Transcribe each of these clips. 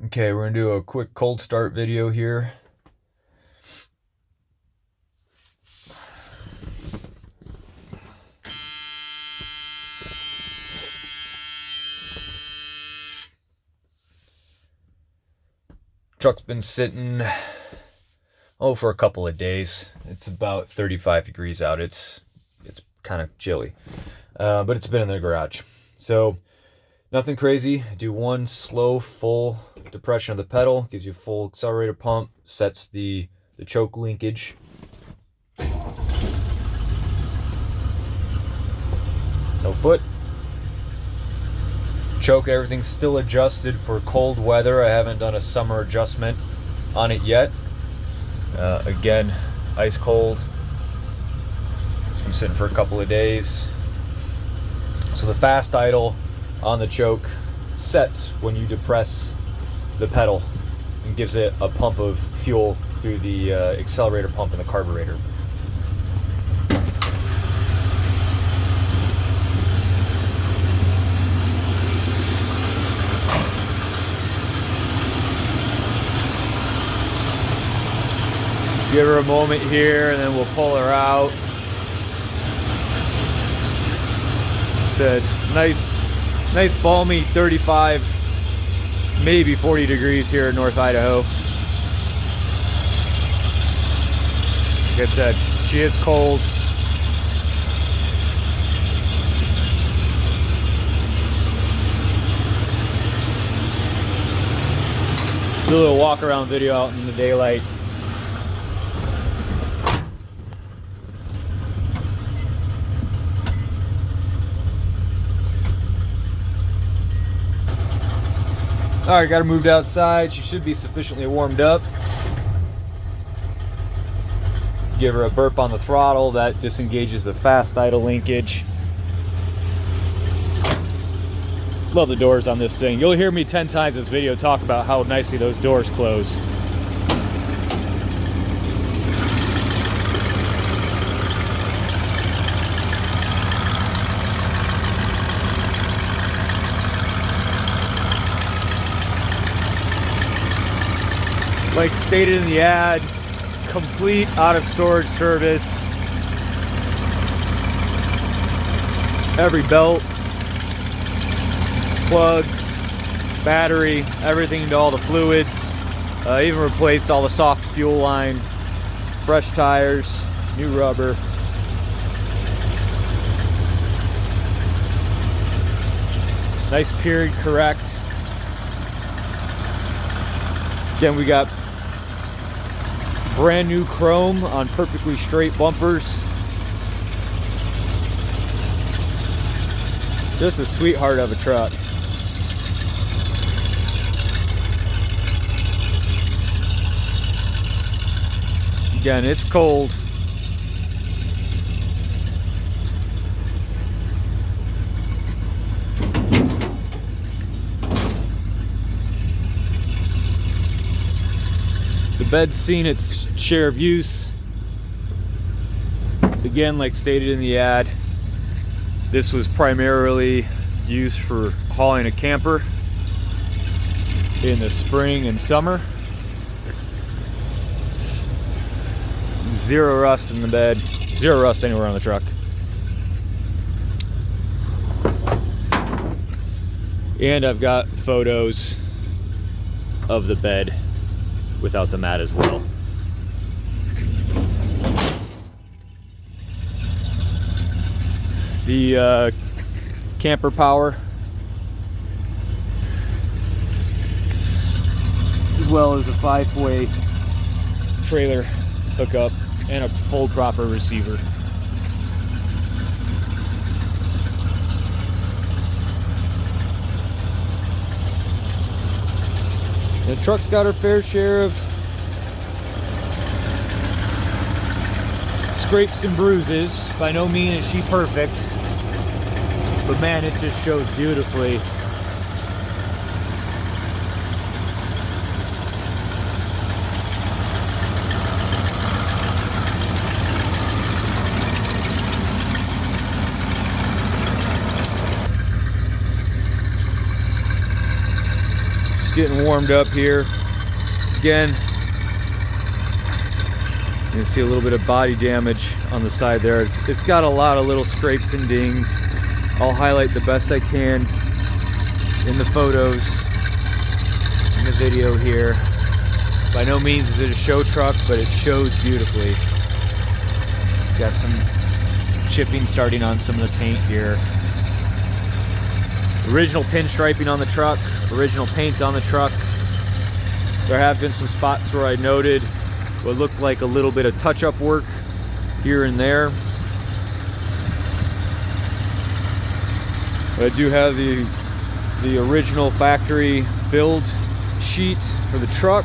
Okay, we're gonna do a quick cold start video here. Truck's been sitting, for a couple of days. It's about 35 degrees out. It's kind of chilly, but it's been in the garage. So nothing crazy. Do one slow, full depression of the pedal, gives you full accelerator pump, sets the choke linkage. No foot. Choke, everything's still adjusted for cold weather. I haven't done a summer adjustment on it yet. Again, ice cold. It's been sitting for a couple of days. So the fast idle on the choke sets when you depress the pedal and gives it a pump of fuel through the accelerator pump in the carburetor. Give her a moment here and then we'll pull her out. Said nice balmy 35, maybe 40 degrees here in North Idaho. Like I said, she is cold. Do a little walk around video out in the daylight. Alright, got her moved outside. She should be sufficiently warmed up. Give her a burp on the throttle. That disengages the fast idle linkage. Love the doors on this thing. You'll hear me 10 times in this video talk about how nicely those doors close. Like stated in the ad, complete out of storage service. Every belt, plugs, battery, everything into all the fluids. Even replaced all the soft fuel line, fresh tires, new rubber. Nice period correct. Again, we got brand new chrome on perfectly straight bumpers. Just a sweetheart of a truck. Again, it's cold. The bed's seen its share of use. Again, like stated in the ad, this was primarily used for hauling a camper in the spring and summer. Zero rust in the bed, zero rust anywhere on the truck. And I've got photos of the bed without the mat as well. The camper power, as well as a 5-way trailer hookup and a full proper receiver. The truck's got her fair share of scrapes and bruises. By no means is she perfect, but man, it just shows beautifully. getting warmed up here. Again, you can see a little bit of body damage on the side there. It's got a lot of little scrapes and dings. I'll highlight the best I can in the photos, in the video here. By no means is it a show truck, but it shows beautifully. Got some chipping starting on some of the paint here. Original pinstriping on the truck, original paint on the truck. There have been some spots where I noted what looked like a little bit of touch-up work here and there. But I do have the original factory build sheet for the truck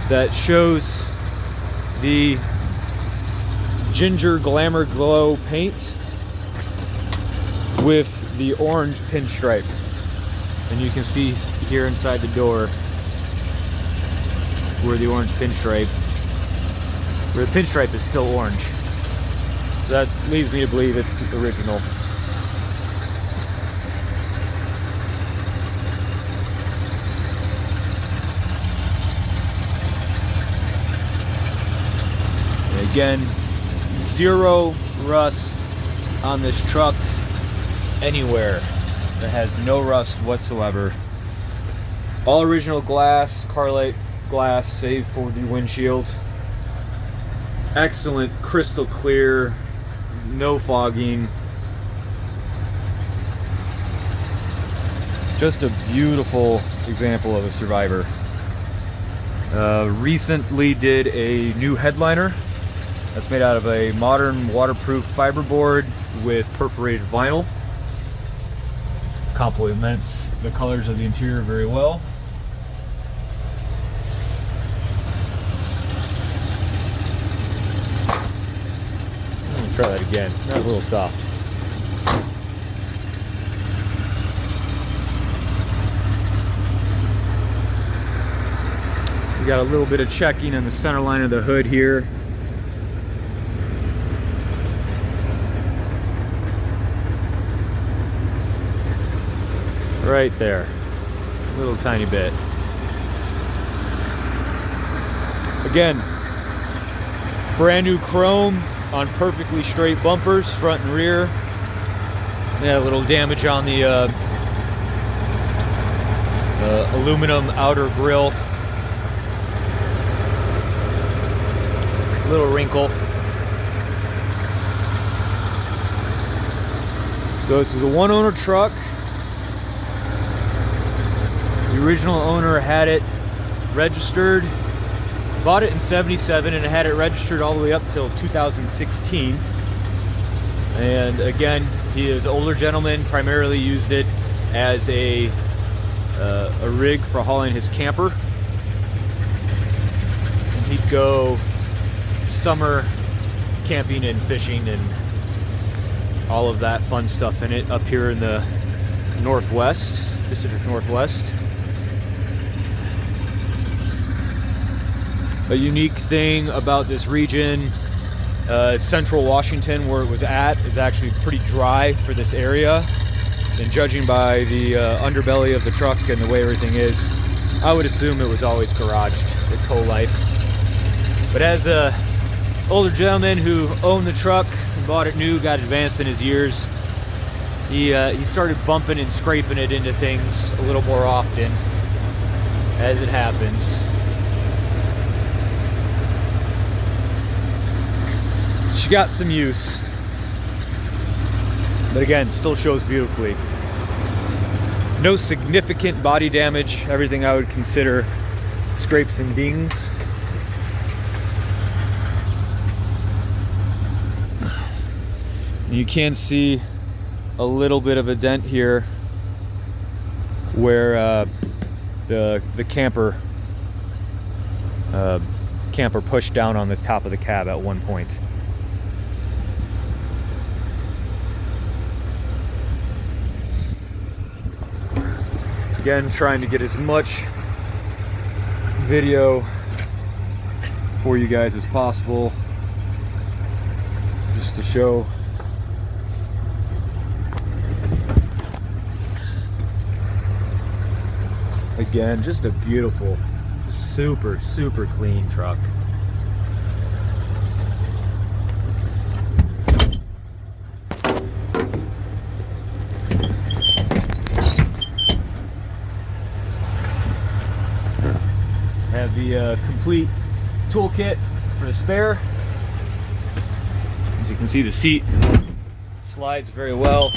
that shows the ginger glamour glow paint with the orange pinstripe. And you can see here inside the door where the orange pinstripe, where the pinstripe is still orange. So that leads me to believe it's the original. And again, zero rust on this truck anywhere. It has no rust whatsoever. All original glass, Carlite glass, save for the windshield. Excellent, crystal clear, no fogging. Just a beautiful example of a survivor. Recently did a new headliner that's made out of a modern waterproof fiberboard with perforated vinyl. Complements the colors of the interior very well. Let me try that again. That was a little soft. We got a little bit of checking on the center line of the hood here. Right there, a little tiny bit. Again, brand new chrome on perfectly straight bumpers, front and rear. Yeah, a little damage on the aluminum outer grille. Little wrinkle. So this is a one owner truck. The original owner had it registered, bought it in '77, and had it registered all the way up till 2016. And again, he is an older gentleman, primarily used it as a rig for hauling his camper. And he'd go summer camping and fishing and all of that fun stuff in it up here in the Northwest, Pacific Northwest. A unique thing about this region, central Washington where it was at, is actually pretty dry for this area. And judging by the underbelly of the truck and the way everything is, I would assume it was always garaged its whole life. But as a older gentleman who owned the truck and bought it new, got advanced in his years, he started bumping and scraping it into things a little more often, as it happens. She got some use, but again, still shows beautifully. No significant body damage, everything I would consider scrapes and dings. You can see a little bit of a dent here where the camper pushed down on the top of the cab at one point. Again, trying to get as much video for you guys as possible, just to show Again, just a beautiful, super, super clean truck. Have the complete toolkit for the spare. As you can see, the seat slides very well.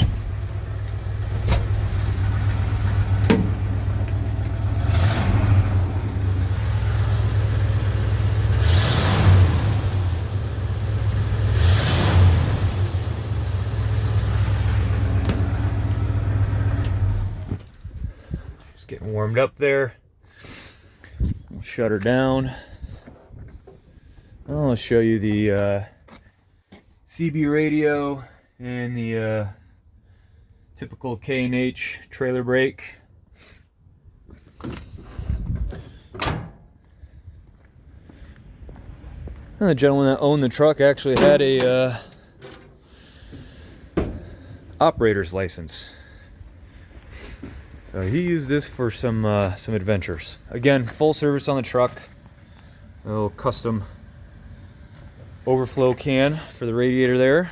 Just getting warmed up there. We'll shut her down. I'll show you the CB radio and the typical K&H trailer brake. And the gentleman that owned the truck actually had a operator's license, so he used this for some adventures. Again, full service on the truck. A little custom overflow can for the radiator there.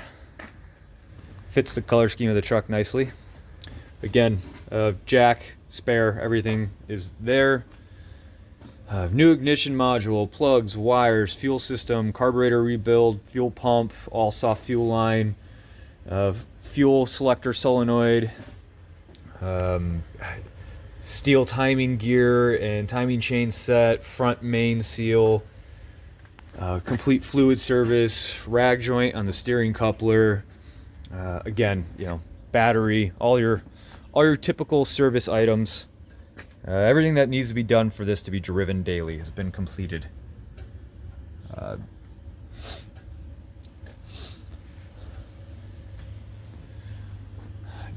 Fits the color scheme of the truck nicely. Again, jack, spare, everything is there. New ignition module, plugs, wires, fuel system, carburetor rebuild, fuel pump, all soft fuel line, fuel selector solenoid, steel timing gear and timing chain set, front main seal, complete fluid service, rag joint on the steering coupler. Again, you know, battery, all your typical service items. Everything that needs to be done for this to be driven daily has been completed.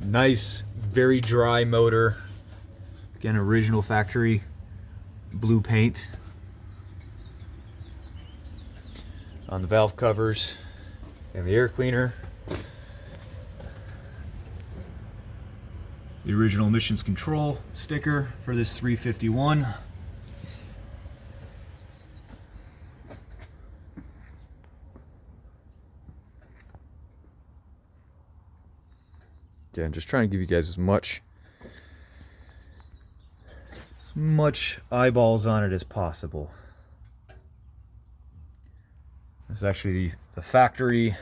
Nice, very dry motor. Again, original factory blue paint on the valve covers and the air cleaner. The original emissions control sticker for this 351. Again, just trying to give you guys as much eyeballs on it as possible. This is actually the factory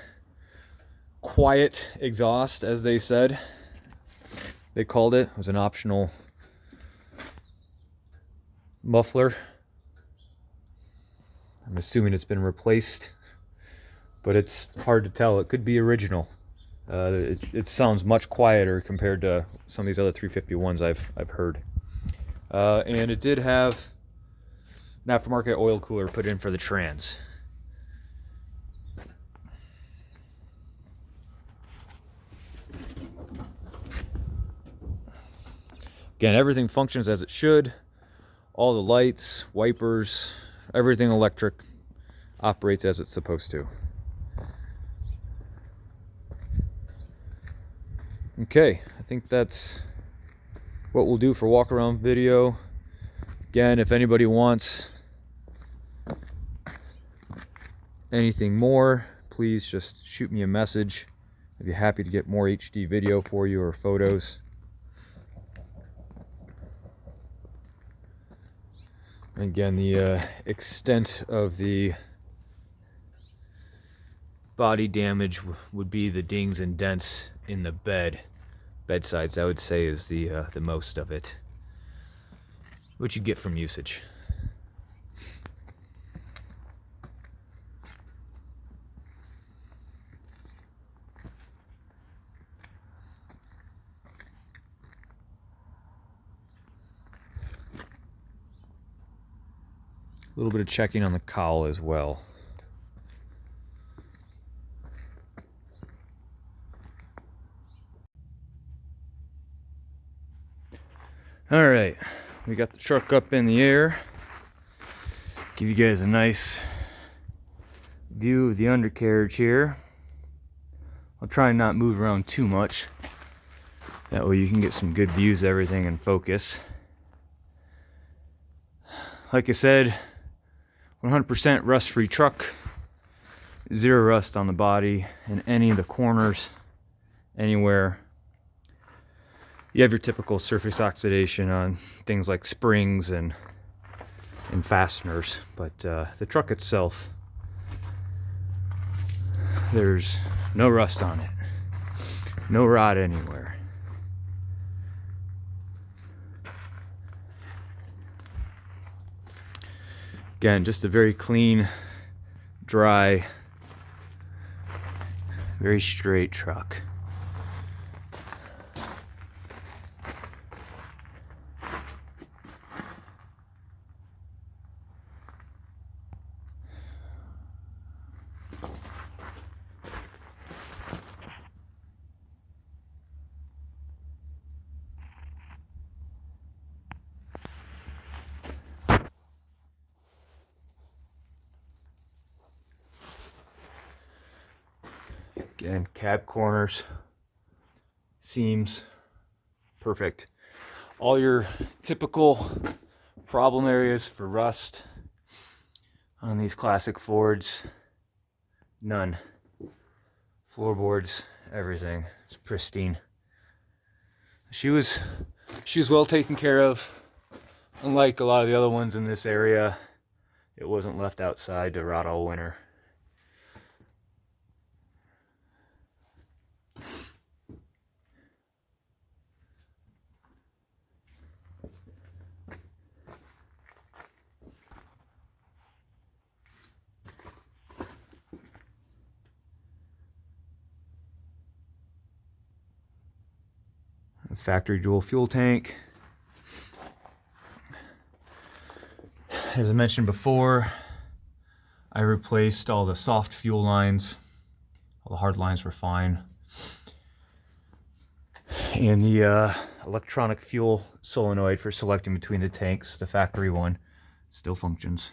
quiet exhaust, as they said. They called it. It was an optional muffler. I'm assuming it's been replaced, but it's hard to tell. It could be original. It sounds much quieter compared to some of these other 351s I've heard. And it did have an aftermarket oil cooler put in for the trans. Again, everything functions as it should. All the lights, wipers, everything electric operates as it's supposed to. Okay, I think that's what we'll do for walk around video. Again, if anybody wants anything more, please just shoot me a message. I'd be happy to get more HD video for you or photos. Again, the extent of the body damage would be the dings and dents in the bedsides. I would say is the most of it, which you get from usage. A little bit of checking on the cowl as well. All right, we got the truck up in the air. Give you guys a nice view of the undercarriage here. I'll try and not move around too much. That way you can get some good views of everything in focus. like I said, 100% rust-free truck. Zero rust on the body in any of the corners, anywhere. You have your typical surface oxidation on things like springs and fasteners, but the truck itself, there's no rust on it, no rot anywhere. Again, just a very clean, dry, very straight truck. Again, cab corners, seams, perfect. All your typical problem areas for rust on these classic Fords, none. Floorboards, everything, it's pristine. She was well taken care of. Unlike a lot of the other ones in this area, it wasn't left outside to rot all winter. Factory dual fuel tank. As I mentioned before, I replaced all the soft fuel lines. All the hard lines were fine. And the electronic fuel solenoid for selecting between the tanks, the factory one, still functions.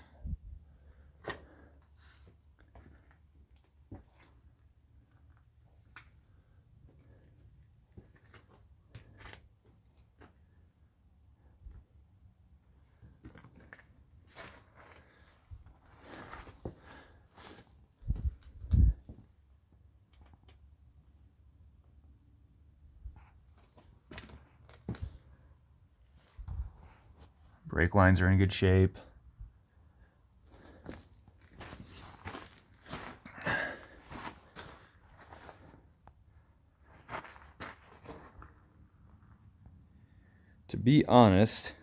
Brake lines are in good shape. To be honest,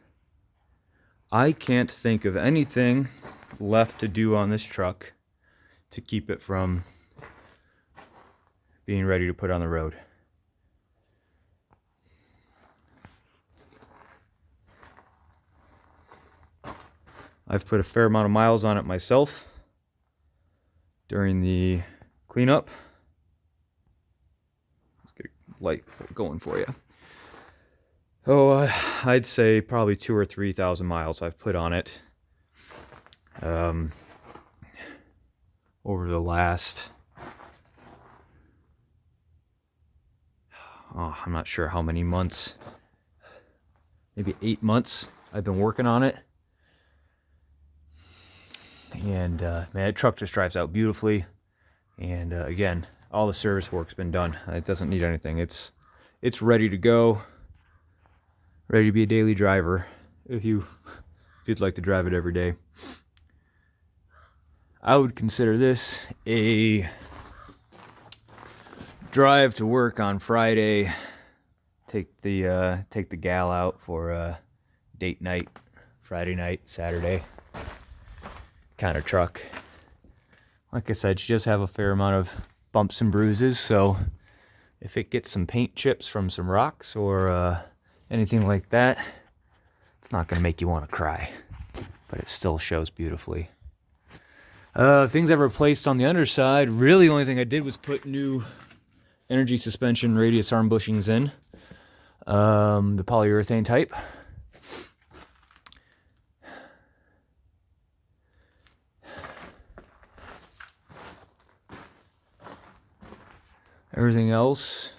I can't think of anything left to do on this truck to keep it from being ready to put on the road. I've put a fair amount of miles on it myself during the cleanup. Let's get a light going for you. Oh, I'd say probably 2,000 or 3,000 miles I've put on it over the last, I'm not sure how many months, maybe 8 months I've been working on it. And man, that truck just drives out beautifully. And again, all the service work's been done. It doesn't need anything. It's ready to go, ready to be a daily driver if you'd like to drive it every day. I would consider this a drive to work on Friday. Take the gal out for a date night, Friday night, Saturday kind of truck. Like I said, she does have a fair amount of bumps and bruises, so if it gets some paint chips from some rocks or anything like that, it's not going to make you want to cry, but it still shows beautifully. Things I've replaced on the underside, really the only thing I did was put new energy suspension radius arm bushings in, the polyurethane type. Everything else,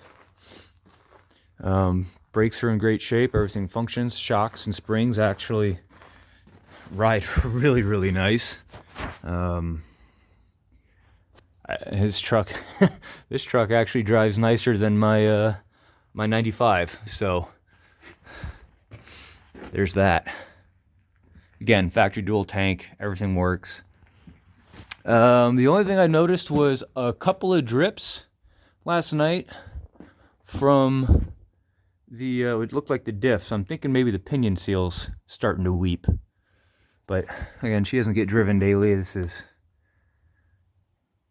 brakes are in great shape, everything functions. Shocks and springs actually ride really, really nice. His truck, this truck actually drives nicer than my my 95. So there's that. Again, factory dual tank, everything works. The only thing I noticed was a couple of drips last night from the, it looked like the diff, so I'm thinking maybe the pinion seal's starting to weep. But again, she doesn't get driven daily. This has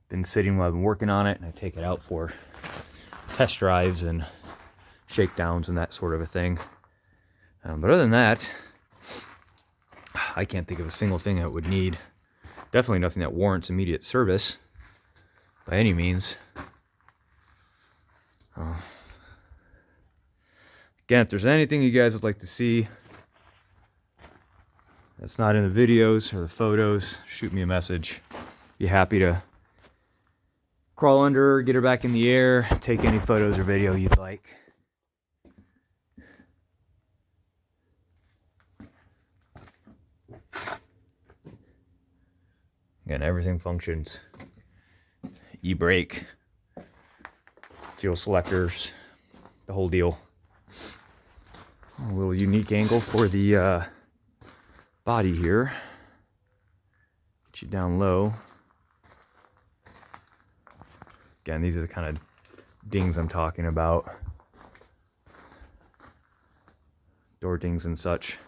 been sitting while I've been working on it, and I take it out for test drives and shakedowns and that sort of a thing. But other than that, I can't think of a single thing that would need. Definitely nothing that warrants immediate service by any means. Again, if there's anything you guys would like to see that's not in the videos or the photos, shoot me a message. Be happy to crawl under her, get her back in the air, take any photos or video you'd like. Again, everything functions. E-brake, fuel selectors, the whole deal. A little unique angle for the body here. Get you down low. Again, these are the kind of dings I'm talking about. Door dings and such.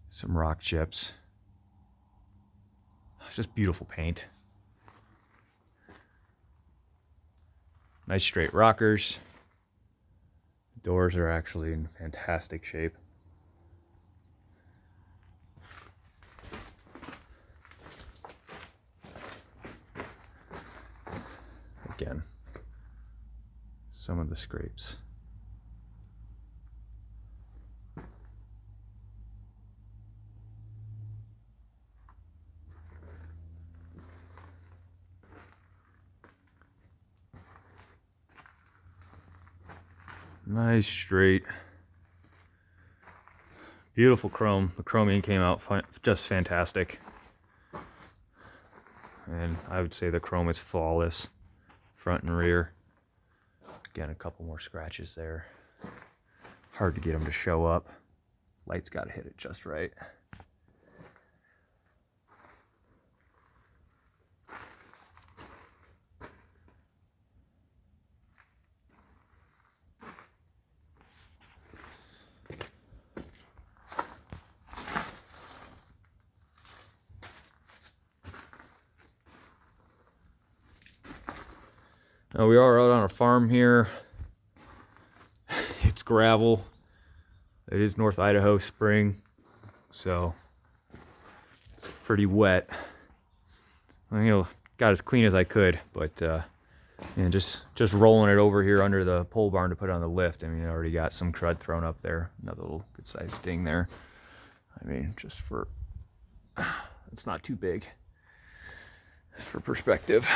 Some rock chips. It's just beautiful paint. Nice straight rockers. Doors are actually in fantastic shape. Again, some of the scrapes. Nice straight, beautiful chrome. The chromium came out just fantastic, and I would say the chrome is flawless, front and rear. Again, a couple more scratches there. Hard to get them to show up. Light's got to hit it just right. Now we are out on a farm here. It's gravel. It is North Idaho spring, so it's pretty wet. I got as clean as I could, but just rolling it over here under the pole barn to put on the lift. I mean, I already got some crud thrown up there. Another little good sized ding there. I mean, just for, it's not too big. Just for perspective.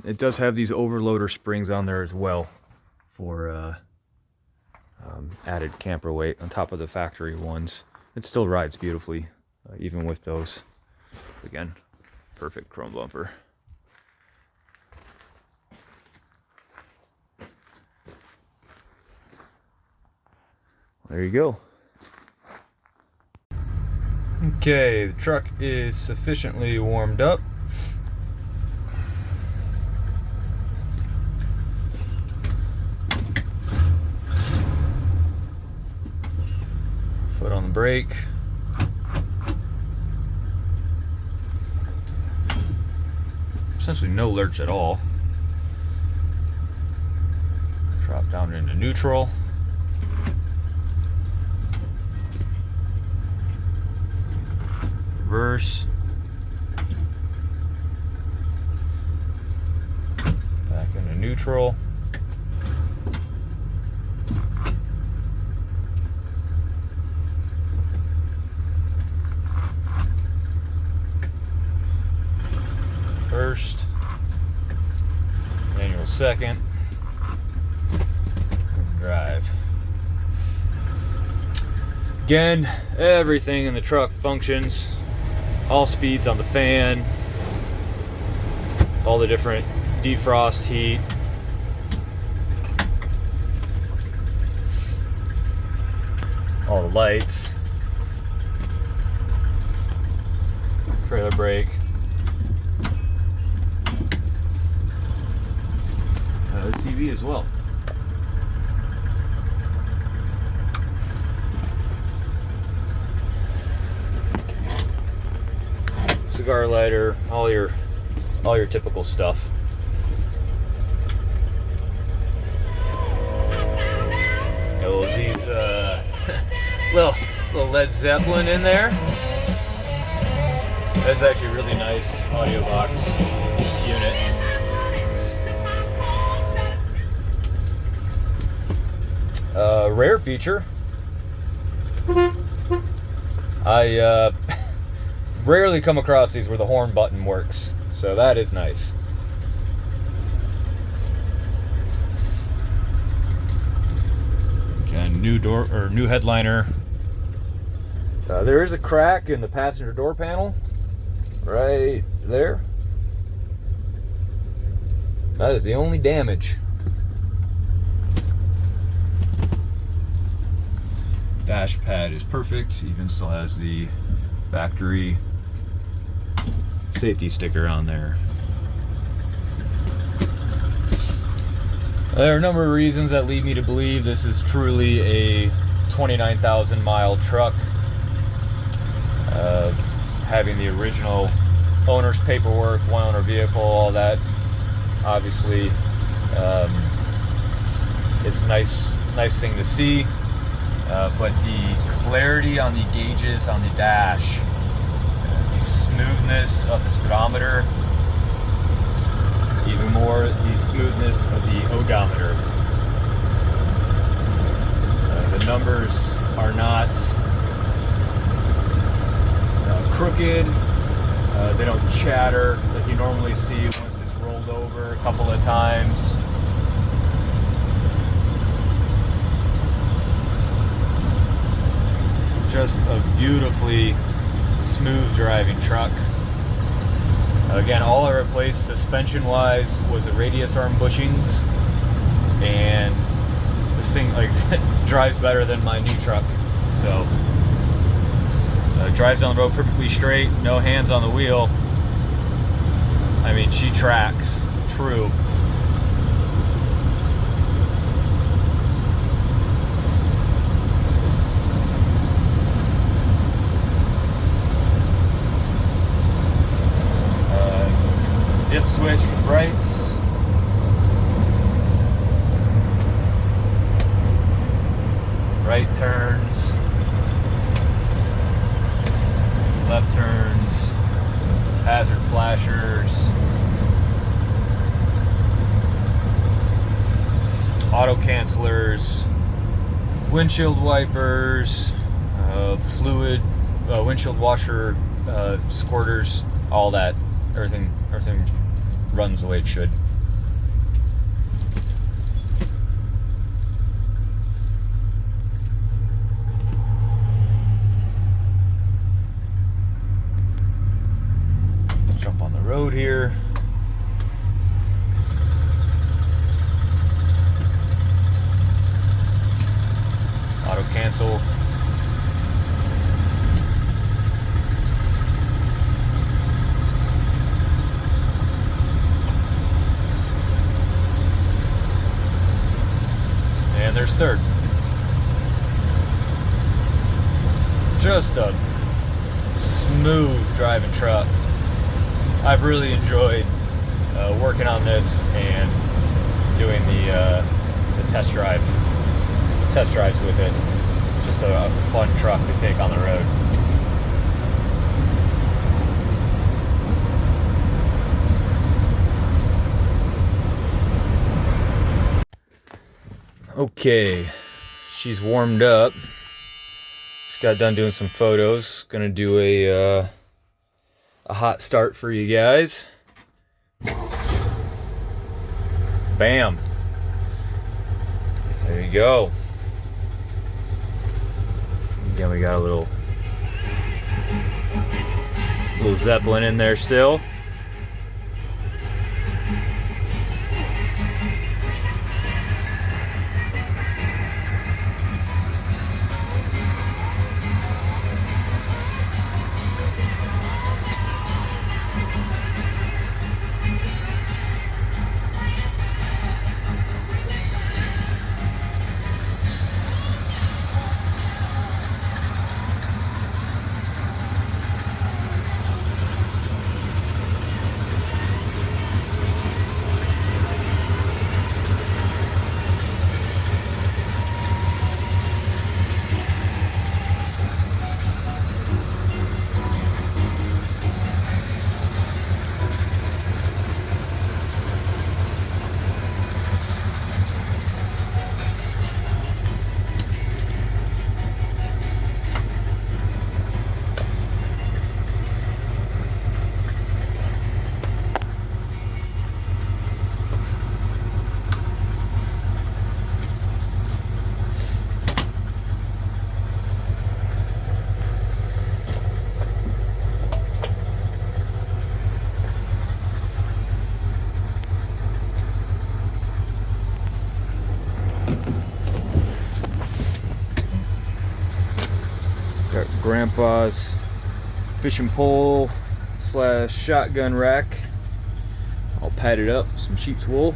It does have these overloader springs on there as well for added camper weight on top of the factory ones. It still rides beautifully, even with those. Again, perfect chrome bumper. There you go. Okay, the truck is sufficiently warmed up. Foot on the brake. Essentially no lurch at all. Drop down into neutral. Reverse. Back into neutral. First, manual second, drive. Again, everything in the truck functions. All speeds on the fan. All the different defrost heat. All the lights. Trailer brake. CV as well. Cigar lighter, all your typical stuff. A little little Led Zeppelin in there. That's actually a really nice audio box unit. Rare feature. I rarely come across these where the horn button works, so that is nice. Again, new headliner. There is a crack in the passenger door panel, right there. That is the only damage. Dash pad is perfect, even still has the factory safety sticker on there. There are a number of reasons that lead me to believe this is truly a 29,000 mile truck. Having the original owner's paperwork, one owner vehicle, all that, obviously it's a nice thing to see. But the clarity on the gauges on the dash, the smoothness of the speedometer, even more the smoothness of the odometer. The numbers are not crooked, they don't chatter like you normally see once it's rolled over a couple of times. Just a beautifully smooth driving truck. Again, all I replaced suspension wise was the radius arm bushings, and this thing like drives better than my new truck. So drives down the road perfectly straight, no hands on the wheel. I mean, she tracks true. Dip switch with brights. Right turns. Left turns. Hazard flashers. Auto cancelers. Windshield wipers. Fluid. Windshield washer squirters. All that. Everything runs the way it should. Let's jump on the road here. Auto cancel. And there's third. Just a smooth driving truck. I've really enjoyed working on this and doing the test drives with it. Just a fun truck to take on the road. Okay, she's warmed up. Just got done doing some photos. Gonna do a hot start for you guys. Bam. There you go. Again, we got a little Zeppelin in there still. Got Grandpa's fishing pole / shotgun rack, all padded up, some sheep's wool.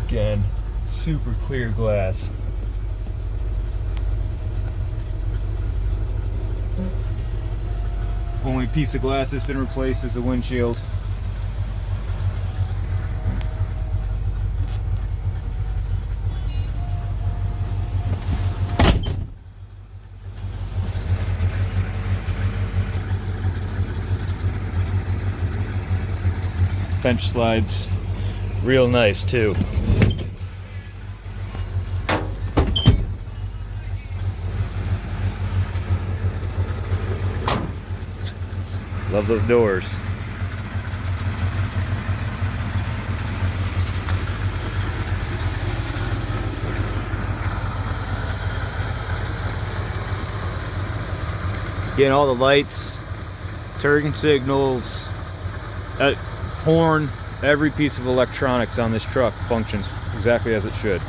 Again, super clear glass. Only piece of glass that's been replaced is the windshield. Bench slides real nice too. Love those doors. Getting all the lights, turn signals, horn, every piece of electronics on this truck functions exactly as it should.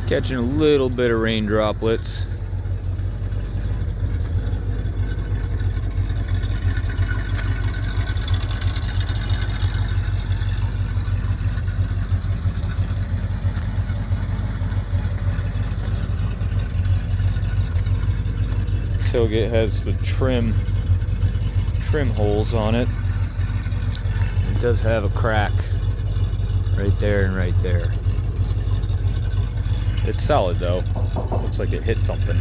Catching a little bit of rain droplets. Tailgate has the trim holes on it. It does have a crack right there and right there. It's solid though. Looks like it hit something.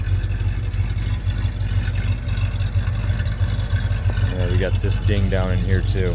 Yeah, we got this ding down in here too.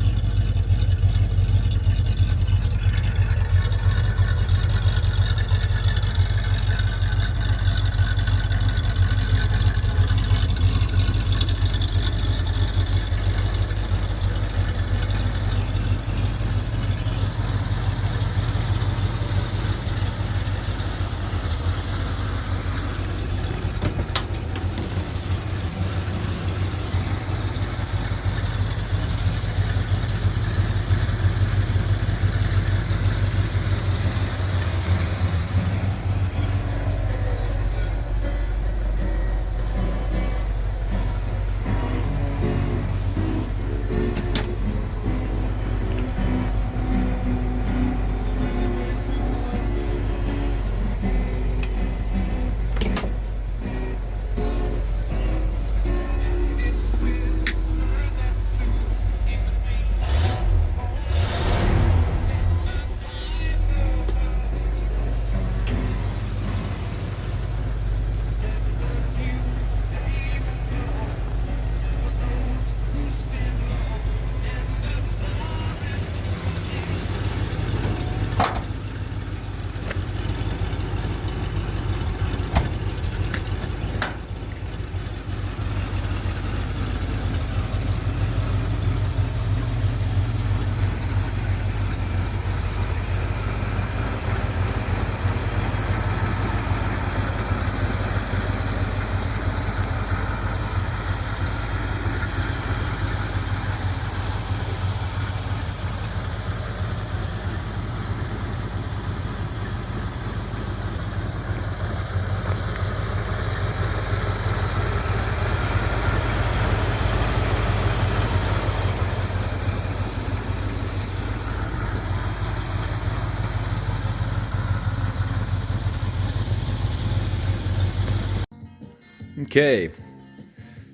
Okay,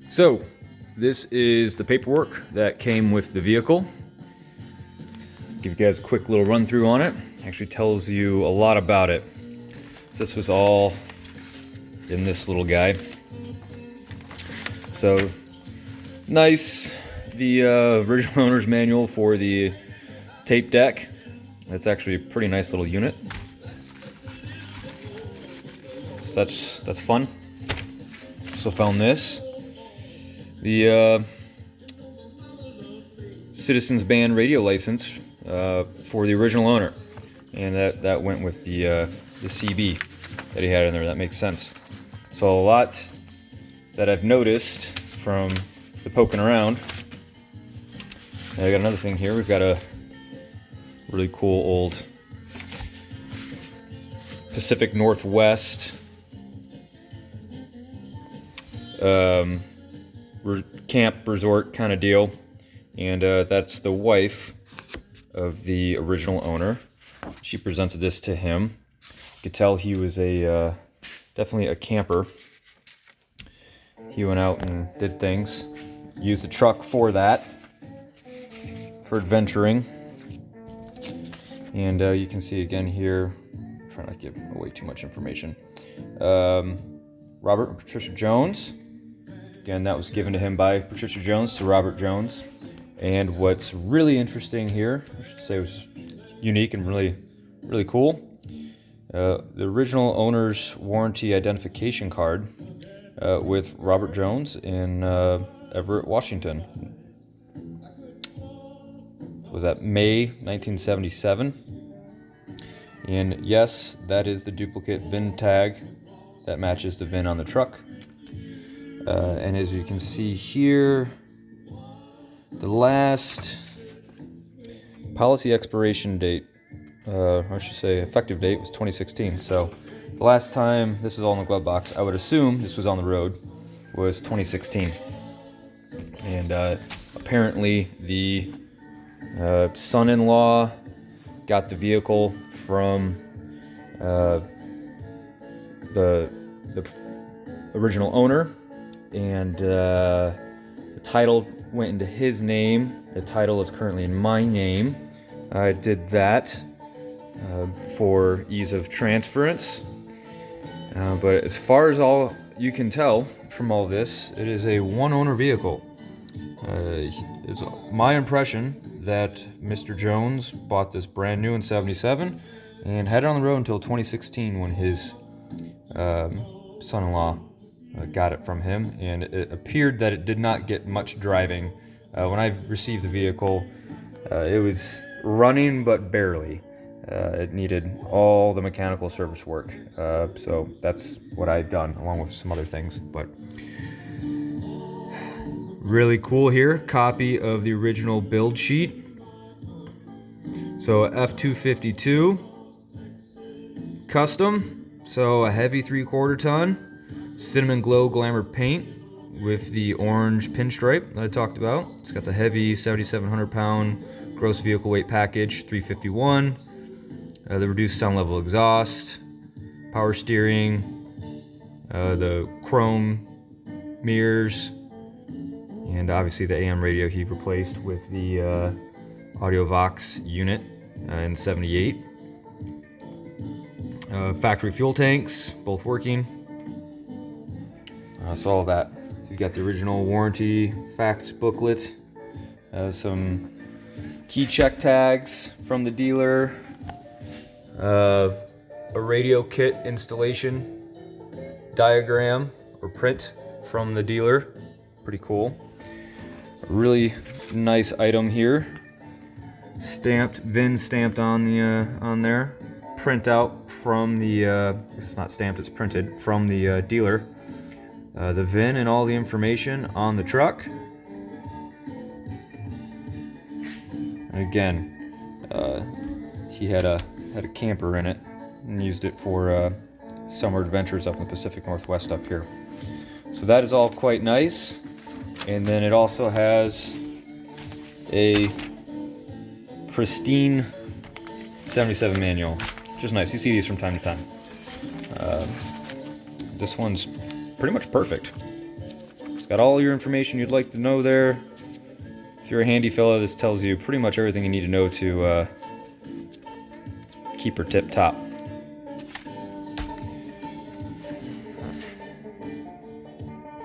so this is the paperwork that came with the vehicle. Give you guys a quick little run through on it. Actually tells you a lot about it. So this was all in this little guy. So nice, the original owner's manual for the tape deck. That's actually a pretty nice little unit. So that's fun. Also found this, the Citizens Band radio license for the original owner, and that went with the CB that he had in there. That makes sense. So a lot that I've noticed from the poking around. And I got another thing here. We've got a really cool old Pacific Northwest camp resort kind of deal, and that's the wife of the original owner. She presented this to him. You could tell he was a definitely a camper. He went out and did things, used the truck for that, for adventuring. And you can see again here, I'm trying not to give away too much information. Robert and Patricia Jones. Again, that was given to him by Patricia Jones to Robert Jones. And what's really interesting here, I should say, was unique and really cool. The original owner's warranty identification card with Robert Jones in Everett, Washington. Was that May 1977? And yes, that is the duplicate VIN tag that matches the VIN on the truck. And as you can see here, the last policy expiration date, or I should say effective date, was 2016. So the last time this was all in the glove box, I would assume this was on the road, was 2016. And apparently the son-in-law got the vehicle from the original owner, and the title went into his name. The title is currently in my name. I did that for ease of transference. But as far as all you can tell from all this, it is a one-owner vehicle. It's my impression that Mr. Jones bought this brand new in '77 and had it on the road until 2016 when his son-in-law got it from him, and it appeared that it did not get much driving. When I received the vehicle, it was running but barely. It needed all the mechanical service work, so that's what I've done along with some other things. But really cool here, copy of the original build sheet. So F252 custom, so a heavy 3/4 ton cinnamon glow glamour paint with the orange pinstripe that I talked about. It's got the heavy 7,700 pound gross vehicle weight package, 351, the reduced sound level exhaust, power steering, the chrome mirrors, and obviously the AM radio he replaced with the Audio Vox unit in '78. Factory fuel tanks, both working. So all of that. You've got the original warranty facts booklet, some key check tags from the dealer, a radio kit installation diagram or print from the dealer. Pretty cool. A really nice item here. Stamped, VIN stamped on the on there. Print out from the it's not stamped, it's printed from the dealer. The VIN and all the information on the truck. And again, he had a camper in it and used it for summer adventures up in the Pacific Northwest up here. So that is all quite nice. And then it also has a pristine '77 manual, which is nice. You see these from time to time. This one's pretty much perfect. It's got all your information you'd like to know there. If you're a handy fella, this tells you pretty much everything you need to know to keep her tip top.